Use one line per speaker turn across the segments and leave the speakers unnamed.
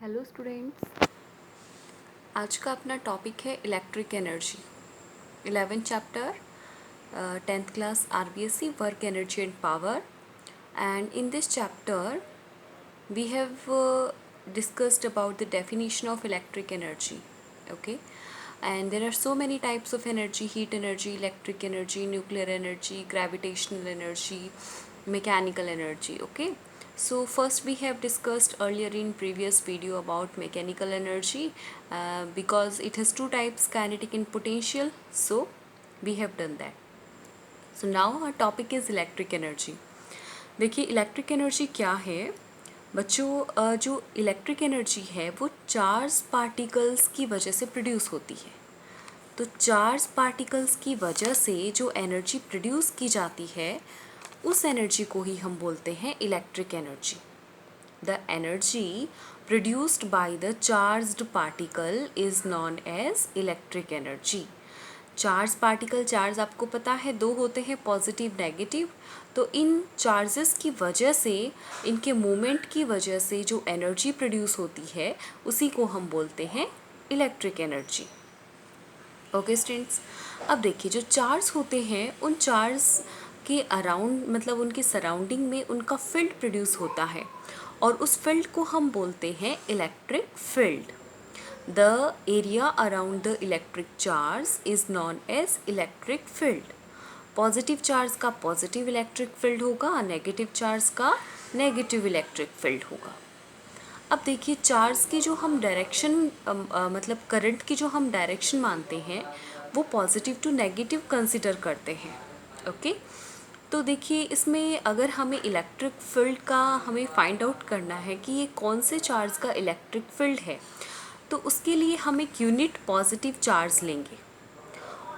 Hello students, आज का अपना टॉपिक है electric energy. 11th chapter, 10th class RBSC work energy and power. And in this chapter we have discussed about the definition of electric energy. Okay, and there are so many types of energy: heat energy, electric energy, nuclear energy, gravitational energy, mechanical energy. Okay, so first we have discussed earlier in previous video about mechanical energy, because it has two types, kinetic and potential. So we have done that. So now our topic is electric energy. देखिए electric energy क्या है बच्चों। जो electric energy है वो charge particles की वजह से प्रोड्यूस होती है। तो चार्ज पार्टिकल्स की वजह से जो एनर्जी प्रोड्यूस की जाती है उस एनर्जी को ही हम बोलते हैं electric energy. The energy produced by the charged particle is known as electric energy. Charge particle, charge आपको पता है दो होते हैं, पॉजिटिव नेगेटिव। तो इन चार्जेस की वजह से, इनके मूवमेंट की वजह से जो एनर्जी प्रोड्यूस होती है उसी को हम बोलते हैं इलेक्ट्रिक एनर्जी। ओके स्टूडेंट्स, अब देखिए जो चार्ज होते हैं उन चार्ज के अराउंड, मतलब उनके सराउंडिंग में उनका फील्ड प्रोड्यूस होता है और उस फील्ड को हम बोलते हैं electric field. The area around the electric charge is known as electric field. Positive charge का पॉजिटिव इलेक्ट्रिक फील्ड होगा, नेगेटिव चार्ज का नेगेटिव इलेक्ट्रिक फील्ड होगा। अब देखिए चार्ज की जो हम डायरेक्शन, मतलब करंट की जो हम डायरेक्शन मानते हैं वो पॉजिटिव टू नेगेटिव कंसिडर करते हैं। ओके, तो देखिए इसमें अगर हमें इलेक्ट्रिक फील्ड का हमें फाइंड आउट करना है कि ये कौन से चार्ज का इलेक्ट्रिक फील्ड है, तो उसके लिए हम एक यूनिट पॉजिटिव चार्ज लेंगे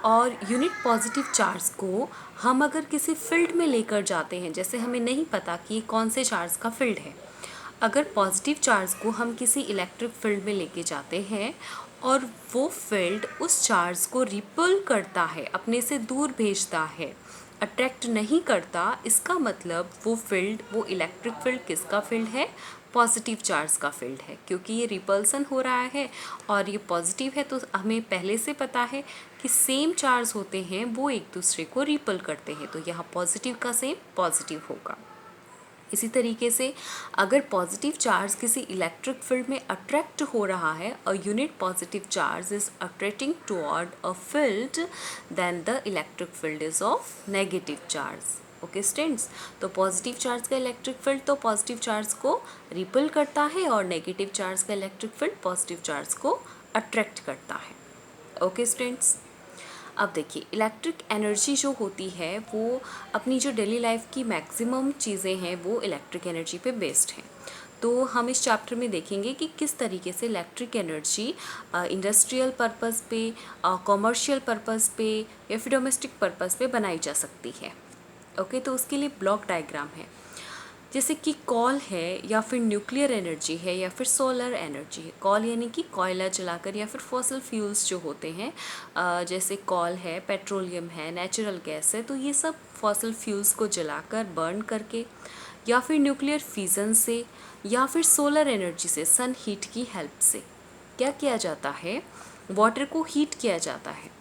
और यूनिट पॉजिटिव चार्ज को हम अगर किसी फील्ड में लेकर जाते हैं, जैसे हमें नहीं पता कि कौन से चार्ज का फील्ड है, अगर पॉजिटिव चार्ज को हम किसी इलेक्ट्रिक फील्ड में लेके जाते हैं और वो फील्ड उस चार्ज को रिपल करता है, अपने से दूर भेजता है, अट्रैक्ट नहीं करता, इसका मतलब वो फील्ड, वो इलेक्ट्रिक फील्ड किसका फील्ड है? पॉजिटिव चार्ज का फील्ड है। क्योंकि ये रिपल्सन हो रहा है और ये पॉजिटिव है, तो हमें पहले से पता है कि सेम चार्ज होते हैं वो एक दूसरे को रिपल करते हैं, तो यहाँ पॉजिटिव का सेम पॉजिटिव होगा। इसी तरीके से अगर पॉजिटिव चार्ज किसी इलेक्ट्रिक फील्ड में अट्रैक्ट हो रहा है, a unit positive charge is attracting toward a field, then the electric field is of negative charge. Okay students, तो पॉजिटिव चार्ज का इलेक्ट्रिक फील्ड तो पॉजिटिव चार्ज को रिपल करता है और नेगेटिव चार्ज का इलेक्ट्रिक फील्ड पॉजिटिव चार्ज को attract करता है। ओके स्टूडेंट्स, अब देखिए इलेक्ट्रिक एनर्जी जो होती है वो अपनी जो डेली लाइफ की मैक्सिमम चीज़ें हैं वो इलेक्ट्रिक एनर्जी पे बेस्ड हैं। तो हम इस चैप्टर में देखेंगे कि किस तरीके से इलेक्ट्रिक एनर्जी इंडस्ट्रियल पर्पस पे, कॉमर्शियल पर्पस पे या फिर डोमेस्टिक पर्पस पे बनाई जा सकती है। ओके, तो उसके लिए ब्लॉक डायग्राम है, जैसे कि कॉल है या फिर न्यूक्लियर एनर्जी है या फिर सोलर एनर्जी है। कॉल यानी कि कोयला जलाकर, या फिर फॉसिल फ्यूल्स जो होते हैं, जैसे कॉल है, पेट्रोलियम है, नेचुरल गैस है, तो ये सब फॉसिल फ्यूल्स को जलाकर, बर्न करके, या फिर न्यूक्लियर फिजन से, या फिर सोलर एनर्जी से, सन हीट की हेल्प से क्या किया जाता है? वाटर को हीट किया जाता है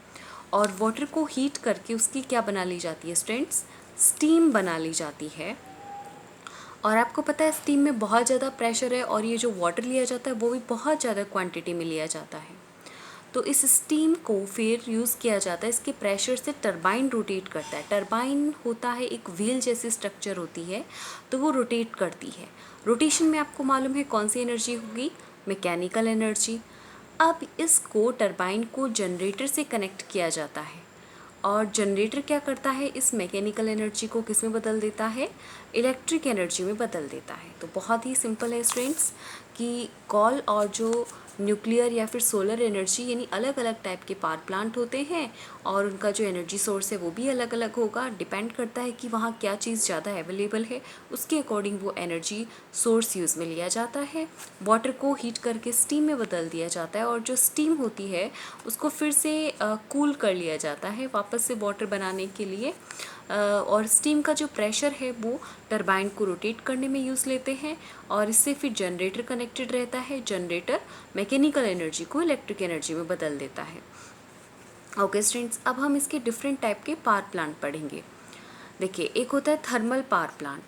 और वाटर को हीट करके उसकी क्या बना ली जाती है स्टूडेंट्स? स्टीम बना ली जाती है। और आपको पता है स्टीम में बहुत ज़्यादा प्रेशर है और ये जो वाटर लिया जाता है वो भी बहुत ज़्यादा क्वांटिटी में लिया जाता है। तो इस स्टीम को फिर यूज़ किया जाता है, इसके प्रेशर से टरबाइन रोटेट करता है। टरबाइन होता है एक व्हील जैसी स्ट्रक्चर होती है, तो वो रोटेट करती है। रोटेशन में आपको मालूम है कौन सी एनर्जी होगी? Mechanical energy. अब इसको, टरबाइन को जनरेटर से कनेक्ट किया जाता है और जनरेटर क्या करता है? इस मैकेनिकल एनर्जी को किस में बदल देता है? इलेक्ट्रिक एनर्जी में बदल देता है। तो बहुत ही सिंपल है स्टूडेंट्स कि कॉल और जो न्यूक्लियर या फिर सोलर एनर्जी, यानी अलग अलग टाइप के पावर प्लांट होते हैं और उनका जो एनर्जी सोर्स है वो भी अलग अलग होगा। डिपेंड करता है कि वहाँ क्या चीज़ ज़्यादा अवेलेबल है, उसके अकॉर्डिंग वो एनर्जी सोर्स यूज़ में लिया जाता है। वाटर को हीट करके स्टीम में बदल दिया जाता है और जो स्टीम होती है उसको फिर से कूल कर लिया जाता है वापस से वाटर बनाने के लिए। और स्टीम का जो प्रेशर है वो टरबाइन को रोटेट करने में यूज़ लेते हैं और इससे फिर जनरेटर कनेक्टेड रहता है। जनरेटर मैकेनिकल एनर्जी को इलेक्ट्रिक एनर्जी में बदल देता है। ओके स्टूडेंट्स, अब हम इसके डिफरेंट टाइप के पावर प्लांट पढ़ेंगे। देखिए, एक होता है थर्मल पावर प्लांट।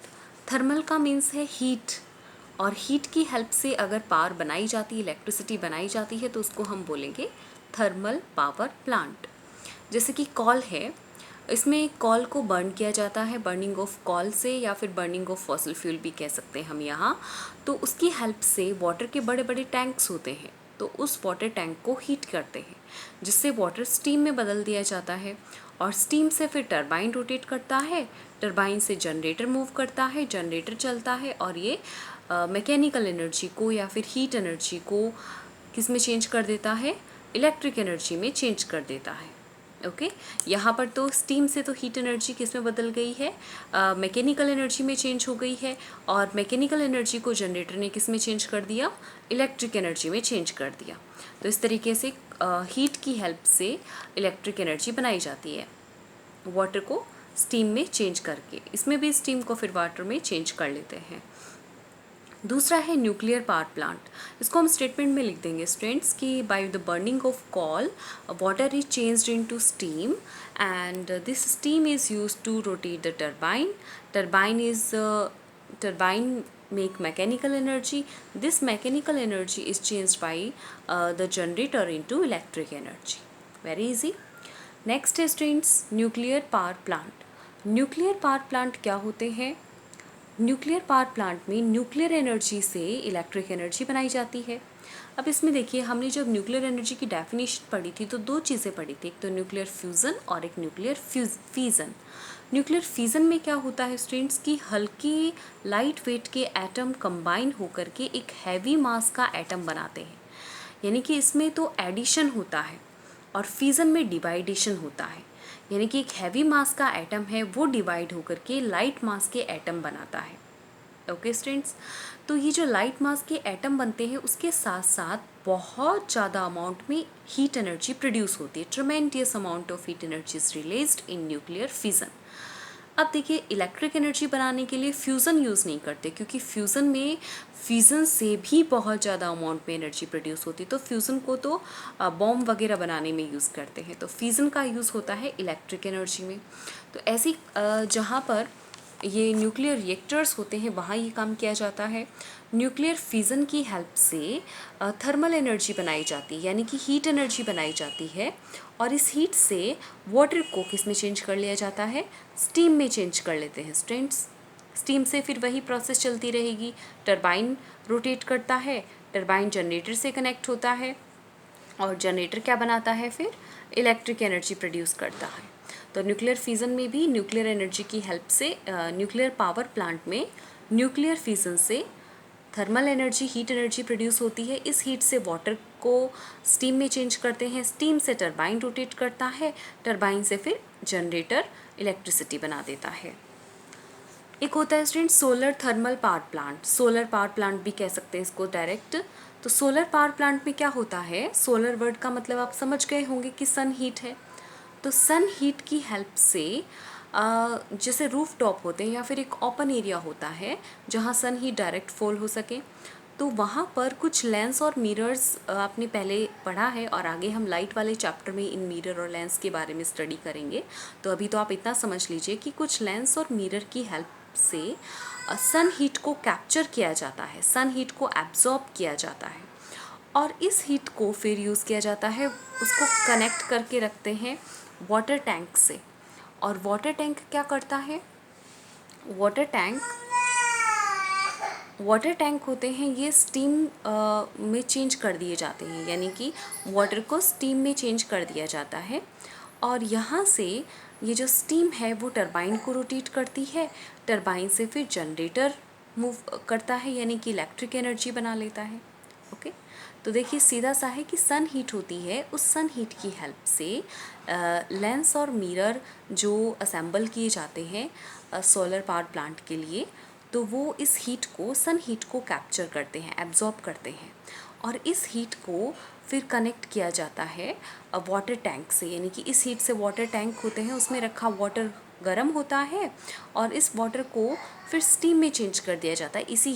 थर्मल का मीन्स है हीट, और हीट की हेल्प से अगर पावर बनाई जाती है, इलेक्ट्रिसिटी बनाई जाती है, तो उसको हम बोलेंगे थर्मल पावर प्लांट। जैसे कि कॉल है, इसमें कॉल को बर्न किया जाता है, बर्निंग ऑफ कॉल से, या फिर बर्निंग ऑफ फॉसिल फ्यूल भी कह सकते हैं हम यहाँ। तो उसकी हेल्प से वाटर के बड़े बड़े टैंक्स होते हैं, तो उस वाटर टैंक को हीट करते हैं, जिससे वाटर स्टीम में बदल दिया जाता है, और स्टीम से फिर टरबाइन रोटेट करता है, टरबाइन से जनरेटर मूव करता है, जनरेटर चलता है, और ये मैकेनिकल एनर्जी को या फिर हीट एनर्जी को किस में चेंज कर देता है, इलेक्ट्रिक एनर्जी में चेंज कर देता है। ओके, यहाँ पर तो स्टीम से तो हीट एनर्जी किस में बदल गई है, मैकेनिकल एनर्जी में चेंज हो गई है, और मैकेनिकल एनर्जी को जनरेटर ने किस में चेंज कर दिया, इलेक्ट्रिक एनर्जी में चेंज कर दिया। तो इस तरीके से हीट की हेल्प से इलेक्ट्रिक एनर्जी बनाई जाती है, वाटर को स्टीम में चेंज करके। इसमें भी स्टीम को फिर वाटर में चेंज कर लेते हैं। दूसरा है न्यूक्लियर पावर प्लांट। इसको हम स्टेटमेंट में लिख देंगे स्टूडेंट्स कि by the burning of coal water is changed into steam and this steam is used to rotate the turbine. Turbine make mechanical energy. This mechanical energy is changed by the generator into electric energy. Very easy. Next है students nuclear power plant. Nuclear power plant क्या होते हैं? Nuclear power plant में nuclear energy से electric energy बनाई जाती है। अब इसमें देखिए, हमने जब न्यूक्लियर एनर्जी की डेफिनेशन पढ़ी थी तो दो चीज़ें पढ़ी थी, एक तो न्यूक्लियर फ्यूज़न और एक न्यूक्लियर फीज़न। न्यूक्लियर फीज़न में क्या होता है स्टूडेंट्स कि हल्की लाइट वेट के एटम कंबाइन होकर के एक हैवी मास का एटम बनाते हैं, यानी कि इसमें तो एडिशन होता है और फीज़न में डिवाइडेशन होता है, यानी कि एक हैवी मास का एटम है वो डिवाइड होकर के लाइट मास के एटम बनाता है। ओके स्टूडेंट्स, तो ये जो लाइट मास के एटम बनते हैं उसके साथ साथ बहुत ज़्यादा अमाउंट में हीट एनर्जी प्रोड्यूस होती है। Tremendous amount of heat energy is released in nuclear fusion. अब देखिए, इलेक्ट्रिक एनर्जी बनाने के लिए फ्यूज़न यूज़ नहीं करते, क्योंकि फ्यूज़न से भी बहुत ज़्यादा अमाउंट में एनर्जी प्रोड्यूस होती है। तो फ्यूज़न को तो बॉम्ब वगैरह बनाने में यूज़ करते हैं, तो फ्यूज़न का यूज़ होता है इलेक्ट्रिक एनर्जी में। तो ऐसी जहाँ पर ये न्यूक्लियर रिएक्टर्स होते हैं वहाँ ये काम किया जाता है। न्यूक्लियर फिज़न की हेल्प से थर्मल एनर्जी बनाई जाती है, यानी कि हीट एनर्जी बनाई जाती है, और इस हीट से वाटर को किस में चेंज कर लिया जाता है, स्टीम में चेंज कर लेते हैं स्टूडेंट्स। स्टीम से फिर वही प्रोसेस चलती रहेगी, टरबाइन रोटेट करता है, टरबाइन जनरेटर से कनेक्ट होता है, और जनरेटर क्या बनाता है, फिर इलेक्ट्रिक एनर्जी प्रोड्यूस करता है। तो न्यूक्लियर फिज़न में भी न्यूक्लियर एनर्जी की हेल्प से न्यूक्लियर पावर प्लांट में न्यूक्लियर फिज़न से thermal energy, heat energy produce होती है। इस हीट से वाटर को स्टीम में चेंज करते हैं, स्टीम से टरबाइन रोटेट करता है, टरबाइन से फिर जनरेटर इलेक्ट्रिसिटी बना देता है। एक होता है student solar thermal power plant. Solar power plant भी कह सकते हैं इसको डायरेक्ट। तो सोलर पावर प्लांट में क्या होता है, सोलर वर्ड का मतलब आप समझ गए होंगे कि सन हीट है। तो सन हीट की हेल्प से जैसे रूफ टॉप होते हैं या फिर एक ओपन एरिया होता है जहाँ सन हीट डायरेक्ट फॉल हो सके, तो वहाँ पर कुछ लेंस और मिरर्स आपने पहले पढ़ा है, और आगे हम लाइट वाले चैप्टर में इन मिरर और लेंस के बारे में स्टडी करेंगे। तो अभी तो आप इतना समझ लीजिए कि कुछ लेंस और मिरर की हेल्प से सन हीट को कैप्चर किया जाता है, सन हीट को एब्जॉर्ब किया जाता है, और इस हीट को फिर यूज़ किया जाता है, उसको कनेक्ट करके रखते हैं वाटर टैंक से। और वाटर टैंक क्या करता है, वाटर टैंक होते हैं ये स्टीम में चेंज कर दिए जाते हैं, यानी कि वाटर को स्टीम में चेंज कर दिया जाता है, और यहाँ से ये जो स्टीम है वो टरबाइन को रोटेट करती है, टरबाइन से फिर जनरेटर मूव करता है, यानी कि इलेक्ट्रिक एनर्जी बना लेता है। ओके, तो देखिए सीधा सा है कि सन हीट होती है, उस सन हीट की हेल्प से लेंस और मिरर जो असेंबल किए जाते हैं सोलर पावर प्लांट के लिए, तो वो इस हीट को, सन हीट को कैप्चर करते हैं, एब्जॉर्ब करते हैं, और इस हीट को फिर कनेक्ट किया जाता है वाटर टैंक से, यानी कि इस हीट से वाटर टैंक होते हैं, उसमें रखा वाटर गर्म होता है और इस वाटर को फिर स्टीम में चेंज कर दिया जाता है इसी